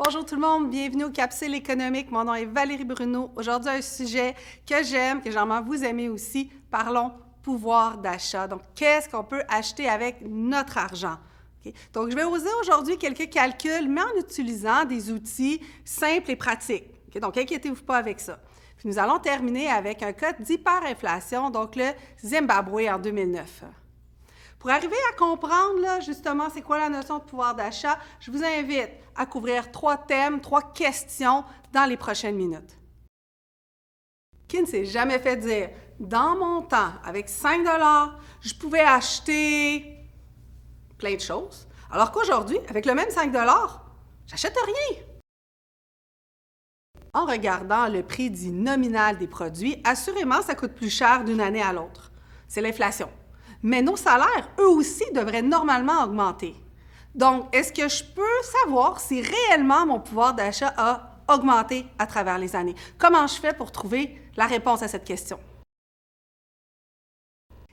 Bonjour tout le monde, bienvenue aux Capsules économiques. Mon nom est Valérie Bruno. Aujourd'hui, un sujet que j'aime, que j'aimerais vous aimer aussi. Parlons pouvoir d'achat. Donc, qu'est-ce qu'on peut acheter avec notre argent? Okay? Donc, je vais oser aujourd'hui quelques calculs, mais en utilisant des outils simples et pratiques. Okay? Donc, inquiétez-vous pas avec ça. Puis, nous allons terminer avec un cas d'hyperinflation, donc le Zimbabwe en 2009. Pour arriver à comprendre, là, justement, c'est quoi la notion de pouvoir d'achat, je vous invite à couvrir 3 thèmes, 3 questions dans les prochaines minutes. Qui ne s'est jamais fait dire, dans mon temps, avec 5 $, je pouvais acheter plein de choses, alors qu'aujourd'hui, avec le même 5 $, j'achète rien. En regardant le prix dit nominal des produits, assurément, ça coûte plus cher d'une année à l'autre. C'est l'inflation. Mais nos salaires, eux aussi, devraient normalement augmenter. Donc, est-ce que je peux savoir si réellement mon pouvoir d'achat a augmenté à travers les années? Comment je fais pour trouver la réponse à cette question?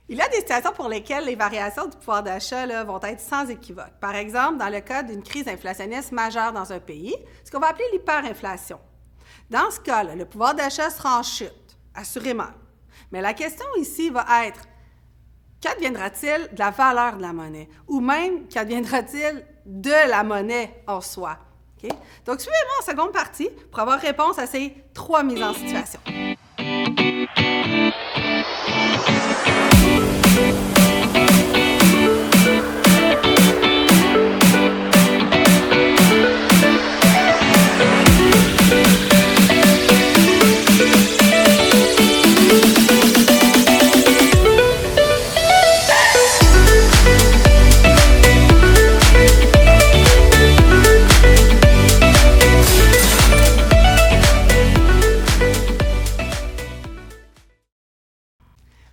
Il y a des situations pour lesquelles les variations du pouvoir d'achat vont être sans équivoque. Par exemple, dans le cas d'une crise inflationniste majeure dans un pays, ce qu'on va appeler l'hyperinflation. Dans ce cas-là, le pouvoir d'achat sera en chute, assurément. Mais la question ici va être, qu'adviendra-t-il de la valeur de la monnaie? Ou même, qu'adviendra-t-il de la monnaie en soi? Okay? Donc, suivez-moi en seconde partie pour avoir réponse à ces 3 mises en situation.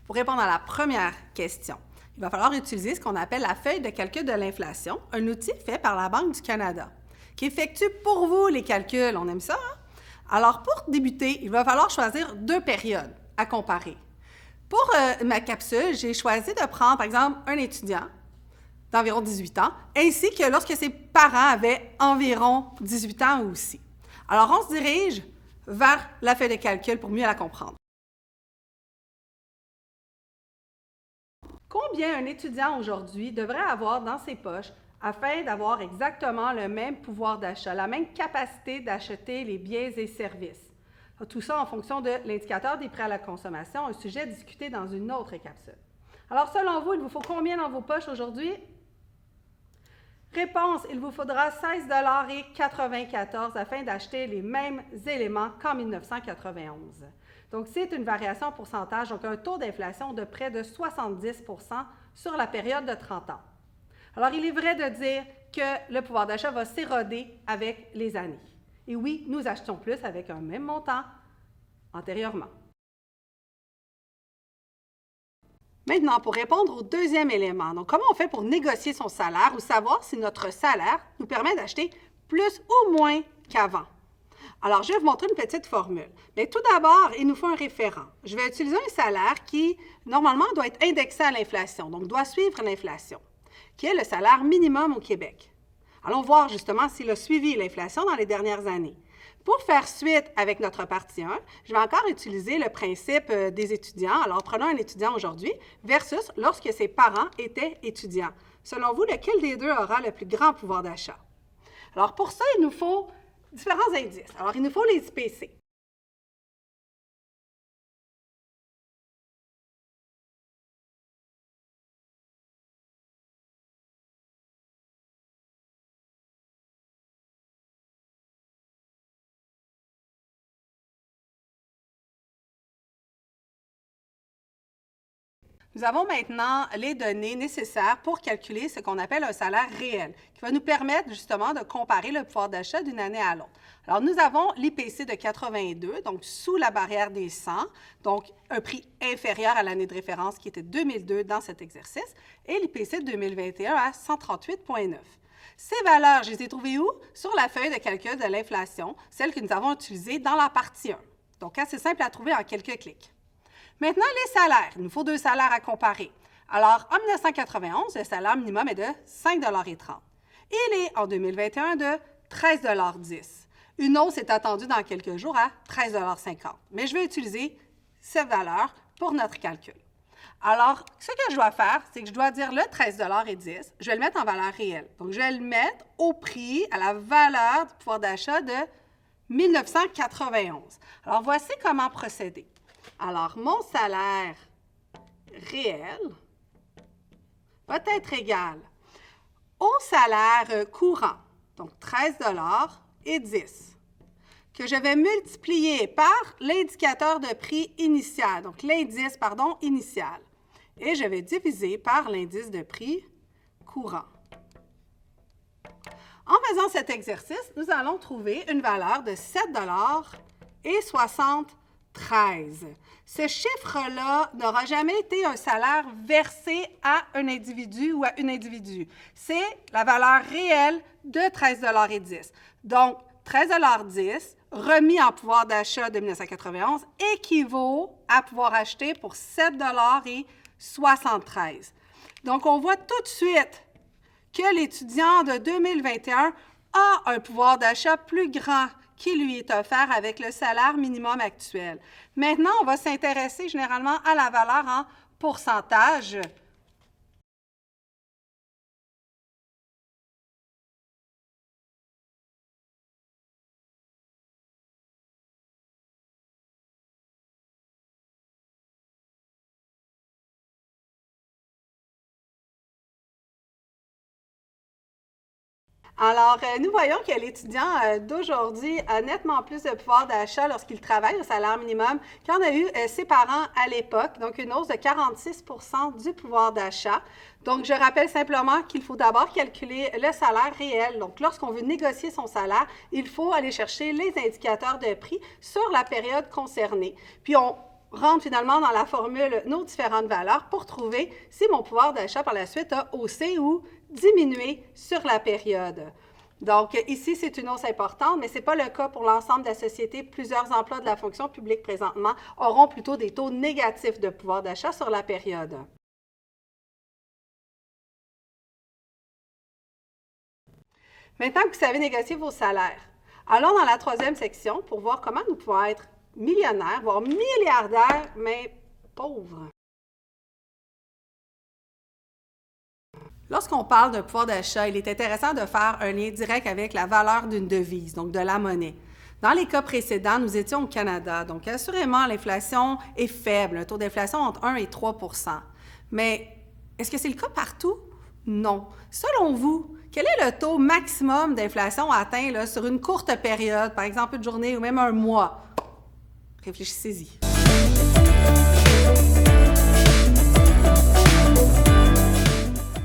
Pour répondre à la première question, il va falloir utiliser ce qu'on appelle la feuille de calcul de l'inflation, un outil fait par la Banque du Canada, qui effectue pour vous les calculs. On aime ça, hein? Alors, pour débuter, il va falloir choisir 2 périodes à comparer. Pour ma capsule, j'ai choisi de prendre, par exemple, un étudiant d'environ 18 ans, ainsi que lorsque ses parents avaient environ 18 ans aussi. Alors, on se dirige vers la feuille de calcul pour mieux la comprendre. Combien un étudiant aujourd'hui devrait avoir dans ses poches afin d'avoir exactement le même pouvoir d'achat, la même capacité d'acheter les biens et services? Tout ça en fonction de l'indicateur des prix à la consommation, un sujet discuté dans une autre capsule. Alors, selon vous, il vous faut combien dans vos poches aujourd'hui? Réponse, il vous faudra 16,94 $ afin d'acheter les mêmes éléments qu'en 1991. Donc, c'est une variation en pourcentage, donc un taux d'inflation de près de 70 % sur la période de 30 ans. Alors, il est vrai de dire que le pouvoir d'achat va s'éroder avec les années. Et oui, nous achetons plus avec un même montant antérieurement. Maintenant, pour répondre au deuxième élément, donc comment on fait pour négocier son salaire ou savoir si notre salaire nous permet d'acheter plus ou moins qu'avant? Alors, je vais vous montrer une petite formule. Mais tout d'abord, il nous faut un référent. Je vais utiliser un salaire qui, normalement, doit être indexé à l'inflation, donc doit suivre l'inflation, qui est le salaire minimum au Québec. Allons voir justement s'il a suivi l'inflation dans les dernières années. Pour faire suite avec notre partie 1, je vais encore utiliser le principe des étudiants. Alors, prenons un étudiant aujourd'hui versus lorsque ses parents étaient étudiants. Selon vous, lequel des deux aura le plus grand pouvoir d'achat? Alors, pour ça, il nous faut différents indices. Alors, il nous faut les IPC. Nous avons maintenant les données nécessaires pour calculer ce qu'on appelle un salaire réel, qui va nous permettre justement de comparer le pouvoir d'achat d'une année à l'autre. Alors, nous avons l'IPC de 82, donc sous la barrière des 100, donc un prix inférieur à l'année de référence qui était 2002 dans cet exercice, et l'IPC de 2021 à 138,9. Ces valeurs, je les ai trouvées où? Sur la feuille de calcul de l'inflation, celle que nous avons utilisée dans la partie 1. Donc, assez simple à trouver en quelques clics. Maintenant, les salaires. Il nous faut 2 salaires à comparer. Alors, en 1991, le salaire minimum est de 5,30 $. Il est, en 2021, de 13,10 $. Une hausse est attendue dans quelques jours à 13,50 $. Mais je vais utiliser cette valeur pour notre calcul. Alors, ce que je dois faire, c'est que je dois dire le 13,10 $, je vais le mettre en valeur réelle. Donc, je vais le mettre au prix, à la valeur du pouvoir d'achat de 1991. Alors, voici comment procéder. Alors, mon salaire réel va être égal au salaire courant, donc 13,10 $, que je vais multiplier par l'indicateur de prix initial, donc l'indice, initial. Et je vais diviser par l'indice de prix courant. En faisant cet exercice, nous allons trouver une valeur de 7,73 $. Ce chiffre-là n'aura jamais été un salaire versé à un individu ou à une individu. C'est la valeur réelle de 13,10 $. Donc, 13,10 $ remis en pouvoir d'achat de 1991 équivaut à pouvoir acheter pour 7,73 $. Donc, on voit tout de suite que l'étudiant de 2021 a un pouvoir d'achat plus grand qui lui est offert avec le salaire minimum actuel. Maintenant, on va s'intéresser généralement à la valeur en pourcentage. Alors, nous voyons que l'étudiant d'aujourd'hui a nettement plus de pouvoir d'achat lorsqu'il travaille au salaire minimum qu'en a eu ses parents à l'époque, donc une hausse de 46 % du pouvoir d'achat. Donc, je rappelle simplement qu'il faut d'abord calculer le salaire réel. Donc, lorsqu'on veut négocier son salaire, il faut aller chercher les indicateurs de prix sur la période concernée. Puis, on rentre finalement dans la formule nos différentes valeurs pour trouver si mon pouvoir d'achat par la suite a haussé ou diminué sur la période. Donc, ici, c'est une hausse importante, mais ce n'est pas le cas pour l'ensemble de la société. Plusieurs emplois de la fonction publique présentement auront plutôt des taux négatifs de pouvoir d'achat sur la période. Maintenant que vous savez négocier vos salaires, allons dans la troisième section pour voir comment nous pouvons être millionnaires, voire milliardaires, mais pauvres. Lorsqu'on parle de pouvoir d'achat, il est intéressant de faire un lien direct avec la valeur d'une devise, donc de la monnaie. Dans les cas précédents, nous étions au Canada, donc assurément, l'inflation est faible, un taux d'inflation entre 1 et 3 %. Mais est-ce que c'est le cas partout? Non. Selon vous, quel est le taux maximum d'inflation atteint là, sur une courte période, par exemple une journée ou même un mois? Réfléchissez-y.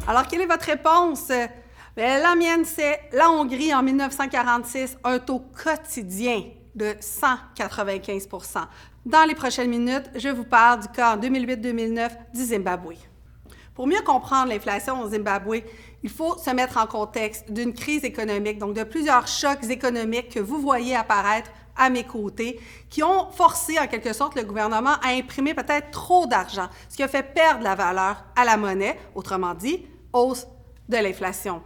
Alors, quelle est votre réponse? Bien, la mienne, c'est la Hongrie en 1946, un taux quotidien de 195 %. Dans les prochaines minutes, je vous parle du cas en 2008-2009 du Zimbabwe. Pour mieux comprendre l'inflation au Zimbabwe, il faut se mettre en contexte d'une crise économique, donc de plusieurs chocs économiques que vous voyez apparaître à mes côtés, qui ont forcé en quelque sorte le gouvernement à imprimer peut-être trop d'argent, ce qui a fait perdre la valeur à la monnaie, autrement dit, hausse de l'inflation.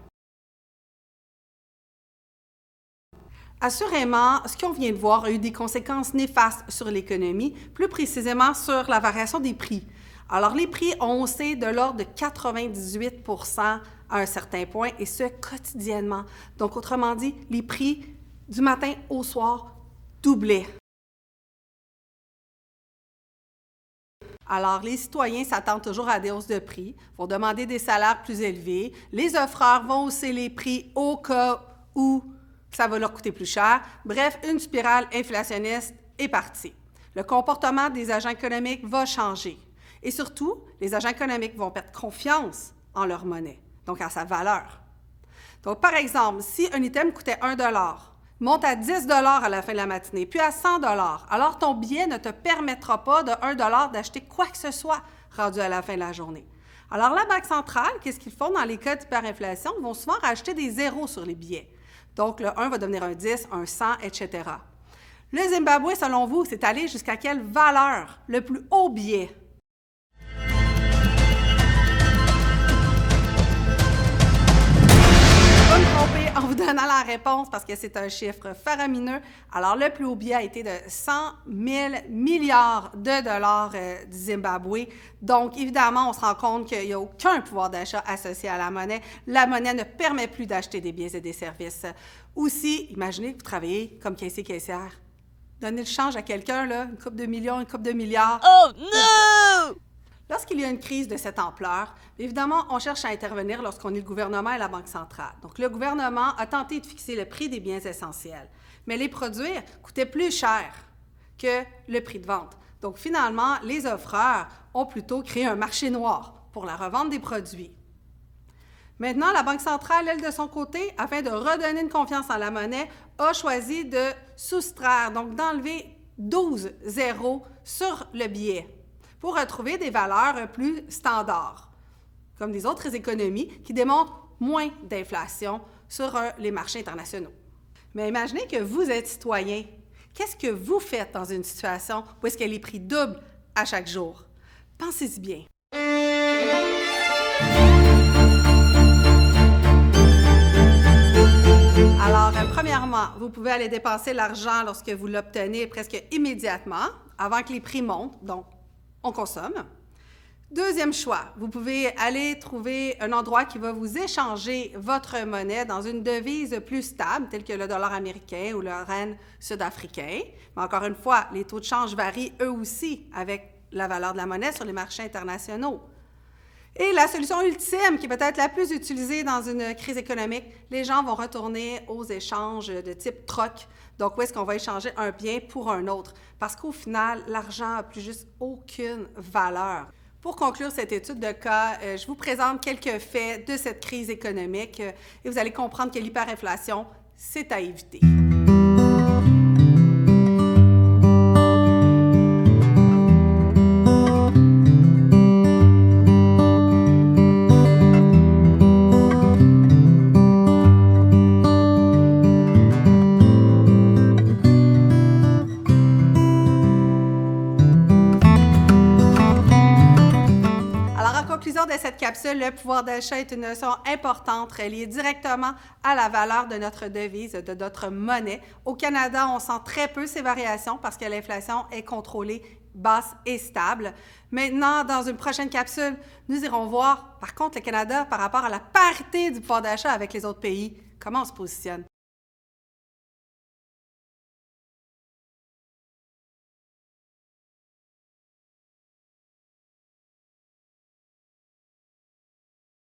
Assurément, ce qu'on vient de voir a eu des conséquences néfastes sur l'économie, plus précisément sur la variation des prix. Alors, les prix ont haussé de l'ordre de 98 % à un certain point, et ce, quotidiennement. Donc, autrement dit, les prix du matin au soir doublaient. Alors, les citoyens s'attendent toujours à des hausses de prix, vont demander des salaires plus élevés, les offreurs vont hausser les prix au cas où ça va leur coûter plus cher. Bref, une spirale inflationniste est partie. Le comportement des agents économiques va changer. Et surtout, les agents économiques vont perdre confiance en leur monnaie, donc à sa valeur. Donc, par exemple, si un item coûtait 1 $, monte à 10 $ à la fin de la matinée, puis à 100 $, alors ton billet ne te permettra pas de 1 $ d'acheter quoi que ce soit rendu à la fin de la journée. Alors, la Banque centrale, qu'est-ce qu'ils font dans les cas d'hyperinflation? Ils vont souvent rajouter des zéros sur les billets. Donc, le 1 va devenir un 10, un 100, etc. Le Zimbabwe, selon vous, c'est allé jusqu'à quelle valeur? Le plus haut billet? En vous donnant la réponse parce que c'est un chiffre faramineux. Alors, le plus haut billet a été de 100 000 milliards de dollars du Zimbabwe. Donc, évidemment, on se rend compte qu'il n'y a aucun pouvoir d'achat associé à la monnaie. La monnaie ne permet plus d'acheter des biens et des services. Aussi, imaginez que vous travaillez comme caissier-caissière. Donner le change à quelqu'un, là, une couple de millions, une couple de milliards. Oh non! Lorsqu'il y a une crise de cette ampleur, évidemment, on cherche à intervenir lorsqu'on est le gouvernement et la Banque centrale. Donc, le gouvernement a tenté de fixer le prix des biens essentiels, mais les produire coûtait plus cher que le prix de vente. Donc, finalement, les offreurs ont plutôt créé un marché noir pour la revente des produits. Maintenant, la Banque centrale, elle, de son côté, afin de redonner une confiance en la monnaie, a choisi de soustraire, donc d'enlever 12 zéros sur le billet pour retrouver des valeurs plus standards, comme des autres économies qui démontrent moins d'inflation sur les marchés internationaux. Mais imaginez que vous êtes citoyen. Qu'est-ce que vous faites dans une situation où est-ce que les prix doublent à chaque jour? Pensez-y bien. Alors, premièrement, vous pouvez aller dépenser l'argent lorsque vous l'obtenez presque immédiatement, avant que les prix montent, donc on consomme. Deuxième choix, vous pouvez aller trouver un endroit qui va vous échanger votre monnaie dans une devise plus stable, telle que le dollar américain ou le rand sud-africain. Mais encore une fois, les taux de change varient eux aussi avec la valeur de la monnaie sur les marchés internationaux. Et la solution ultime, qui est peut-être la plus utilisée dans une crise économique, les gens vont retourner aux échanges de type troc. Donc, où est-ce qu'on va échanger un bien pour un autre? Parce qu'au final, l'argent n'a plus juste aucune valeur. Pour conclure cette étude de cas, je vous présente quelques faits de cette crise économique et vous allez comprendre que l'hyperinflation, c'est à éviter. De cette capsule, le pouvoir d'achat est une notion importante reliée directement à la valeur de notre devise, de notre monnaie. Au Canada, on sent très peu ces variations parce que l'inflation est contrôlée, basse et stable. Maintenant, dans une prochaine capsule, nous irons voir, par contre, le Canada par rapport à la parité du pouvoir d'achat avec les autres pays. Comment on se positionne?